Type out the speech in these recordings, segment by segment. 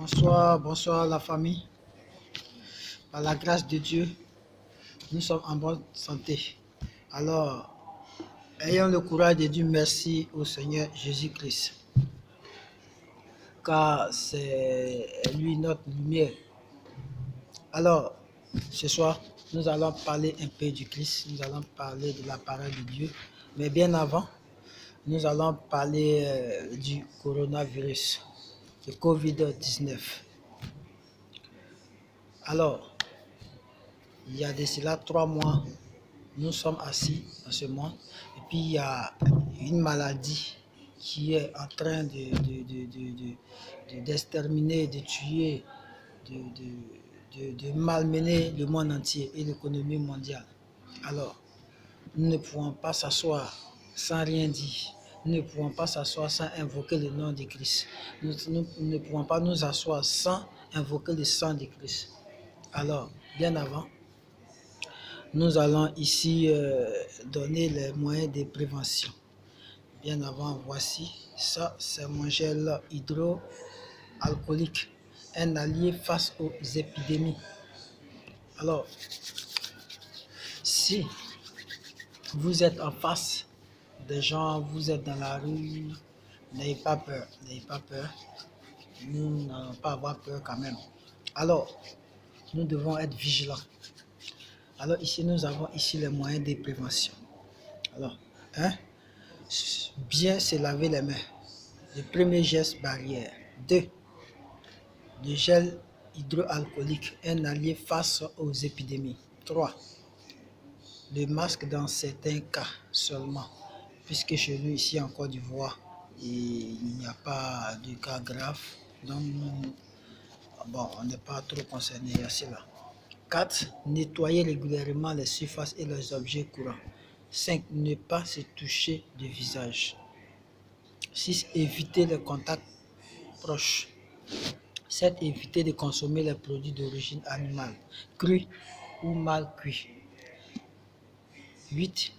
Bonsoir, bonsoir la famille. Par la grâce de Dieu, nous sommes en bonne santé. Alors, ayons le courage de dire merci au Seigneur Jésus-Christ, car c'est lui notre lumière. Alors, ce soir, nous allons parler un peu du Christ, nous allons parler de la parole de Dieu. Mais bien avant, nous allons parler du coronavirus, du Covid-19. Alors, il y a de cela 3 mois, nous sommes assis dans ce monde et puis il y a une maladie qui est en train d'exterminer, de tuer, de malmener le monde entier et l'économie mondiale. Alors, nous ne pouvons pas s'asseoir sans rien dire. Nous ne pouvons pas s'asseoir sans invoquer le nom de Christ. Nous ne pouvons pas nous asseoir sans invoquer le sang de Christ. Alors, bien avant, nous allons ici donner les moyens de prévention. Bien avant, voici, ça c'est mon gel hydroalcoolique, un allié face aux épidémies. Alors, si vous êtes en face des gens, vous êtes dans la rue, n'ayez pas peur, n'ayez pas peur. Nous n'allons pas avoir peur quand même. Alors, nous devons être vigilants. Alors ici, nous avons ici les moyens de prévention. Alors, bien se laver les mains. Le premier geste barrière. 2. Le gel hydroalcoolique, un allié face aux épidémies. 3. Le masque dans certains cas seulement, puisque chez nous ici en Côte d'Ivoire, il n'y a pas de cas graves, donc on n'est pas trop concerné à cela. 4. Nettoyer régulièrement les surfaces et les objets courants. 5. Ne pas se toucher le visage. 6. Éviter les contacts proches. 7. Éviter de consommer les produits d'origine animale, crus ou mal cuits. 8.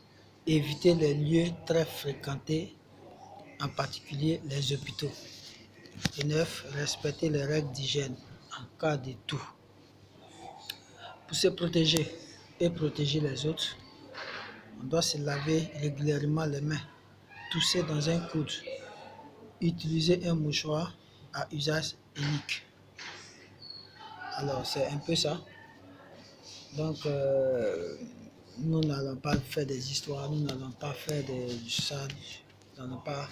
Éviter les lieux très fréquentés, en particulier les hôpitaux. Et 9. Respecter les règles d'hygiène en cas de toux. Pour se protéger et protéger les autres, on doit se laver régulièrement les mains, tousser dans un coude, utiliser un mouchoir à usage unique. Alors, c'est un peu ça. Donc, nous n'allons pas faire des histoires, nous n'allons pas faire ça, nous n'allons pas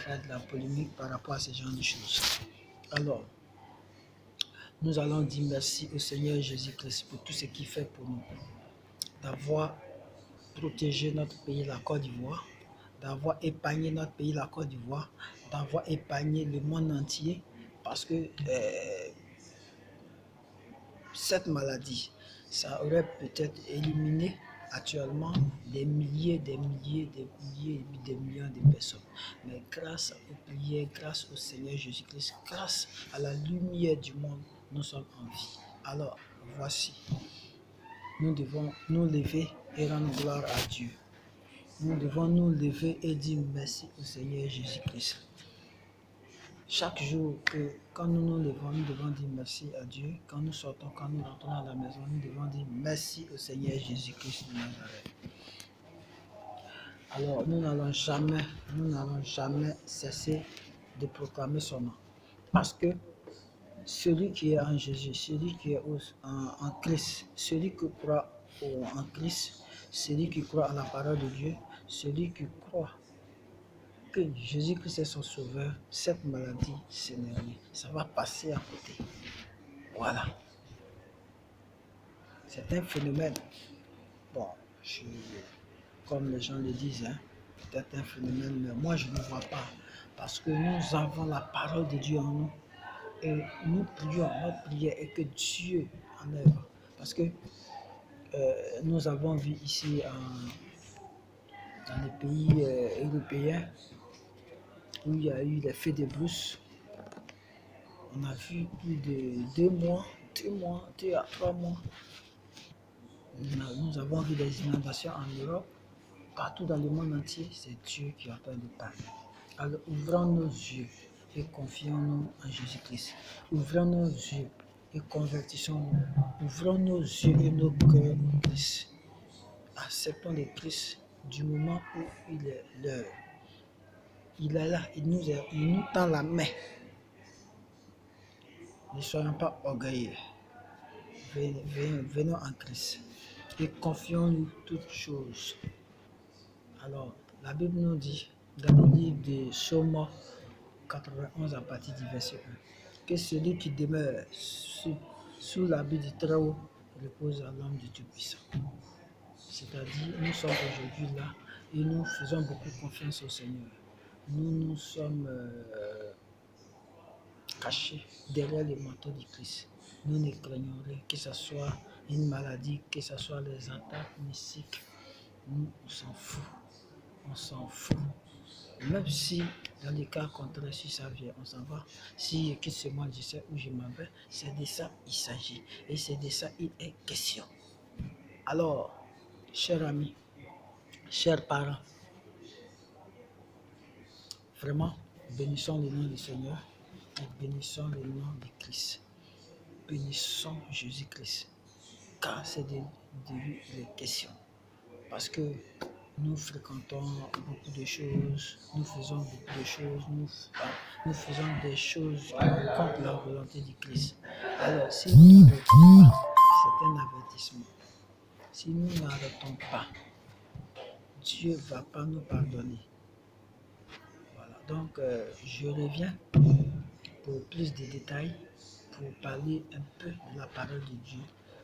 faire de la polémique par rapport à ce genre de choses. Alors, nous allons dire merci au Seigneur Jésus-Christ pour tout ce qu'il fait pour nous, d'avoir protégé notre pays, la Côte d'Ivoire, d'avoir épargné notre pays, la Côte d'Ivoire, d'avoir épargné le monde entier, parce que cette maladie, ça aurait peut-être éliminé actuellement des milliers de millions de personnes. Mais grâce aux prières, grâce au Seigneur Jésus-Christ, grâce à la lumière du monde, nous sommes en vie. Alors, voici, nous devons nous lever et rendre gloire à Dieu. Nous devons nous lever et dire merci au Seigneur Jésus-Christ. Chaque jour, quand nous nous levons, nous devons dire merci à Dieu. Quand nous sortons, quand nous rentrons à la maison, nous devons dire merci au Seigneur Jésus-Christ de Nazareth. Alors, nous n'allons jamais cesser de proclamer son nom. Parce que celui qui est en Jésus, celui qui est en Christ, celui qui croit en Christ, celui qui croit à la parole de Dieu, celui qui croit que Jésus-Christ est son sauveur, cette maladie, ce n'est rien. Ça va passer à côté. Voilà. C'est un phénomène. Bon, comme les gens le disent, peut-être un phénomène, mais moi je ne vois pas. Parce que nous avons la parole de Dieu en nous. Et nous prions, notre prière est que Dieu en œuvre. Parce que nous avons vu ici dans les pays européens où il y a eu les feux de brousse. On a vu plus de 2 mois, 2 à 3 mois. Nous avons vu des inondations en Europe, partout dans le monde entier. C'est Dieu qui est en train de parler. Alors ouvrons nos yeux, et confions-nous en Jésus-Christ. Ouvrons nos yeux et convertissons-nous. Ouvrons nos yeux et nos cœurs au Christ. Acceptons le Christ du moment où il est l'heure. Il est là, il nous tend la main. Ne soyons pas orgueilleux. Venons en Christ et confions-nous toutes choses. Alors, la Bible nous dit, dans le livre de Psaume 91 à partir du verset 1, que celui qui demeure sous l'habit du Très-Haut repose à l'ombre du Tout-Puissant. C'est-à-dire, nous sommes aujourd'hui là et nous faisons beaucoup confiance au Seigneur. Nous sommes cachés derrière le manteau du Christ. Nous ne craignons rien, que ce soit une maladie, que ce soit les attaques mystiques. Nous, on s'en fout. On s'en fout. Même si, dans les cas contraires, si ça vient, on s'en va. Si que c'est moi, je sais où je m'en vais, c'est de ça il s'agit. Et c'est de ça il est question. Alors, chers amis, chers parents, vraiment, bénissons le nom du Seigneur et bénissons le nom de Christ. Bénissons Jésus-Christ, car c'est de lui les questions. Parce que nous fréquentons beaucoup de choses, nous faisons beaucoup de choses, nous faisons des choses qui vont contre la volonté du Christ. Alors, si nous n'arrêtons pas, c'est un avertissement. Si nous n'arrêtons pas, Dieu ne va pas nous pardonner. Voilà. Donc, je reviens pour plus de détails, pour parler un peu de la parole de Dieu.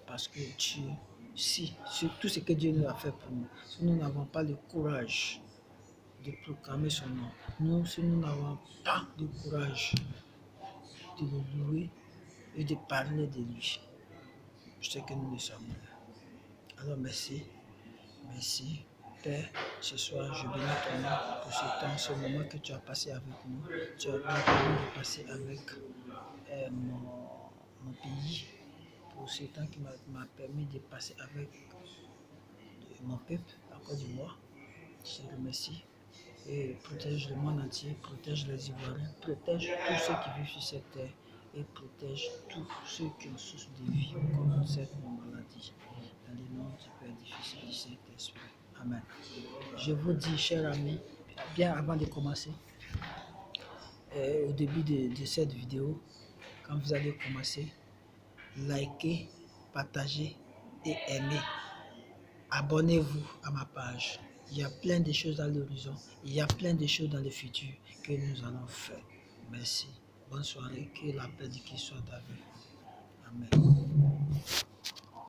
Parce que Dieu, si sur tout ce que Dieu nous a fait pour nous, si nous n'avons pas le courage de proclamer son nom, si nous n'avons pas le courage de le louer et de parler de lui, je sais que nous le sommes là. Alors merci, merci. Père, ce soir, je bénis ton nom pour ce temps, ce moment que tu as passé avec nous. Tu as permis de passer avec mon pays, pour ce temps qui m'a permis de passer avec mon peuple, la Côte d'Ivoire. Je te remercie. Et protège le monde entier, protège les Ivoiriens, protège tous ceux qui vivent sur cette terre et protège tous ceux qui ont souffert de vie contre cette maladie. Dans le nom du Père, du Fils et du Saint-Esprit. Amen. Je vous dis, chers amis, bien avant de commencer, au début de cette vidéo, quand vous allez commencer, likez, partagez et aimez. Abonnez-vous à ma page. Il y a plein de choses à l'horizon. Il y a plein de choses dans le futur que nous allons faire. Merci. Bonne soirée. Que la paix de Christ soit avec vous.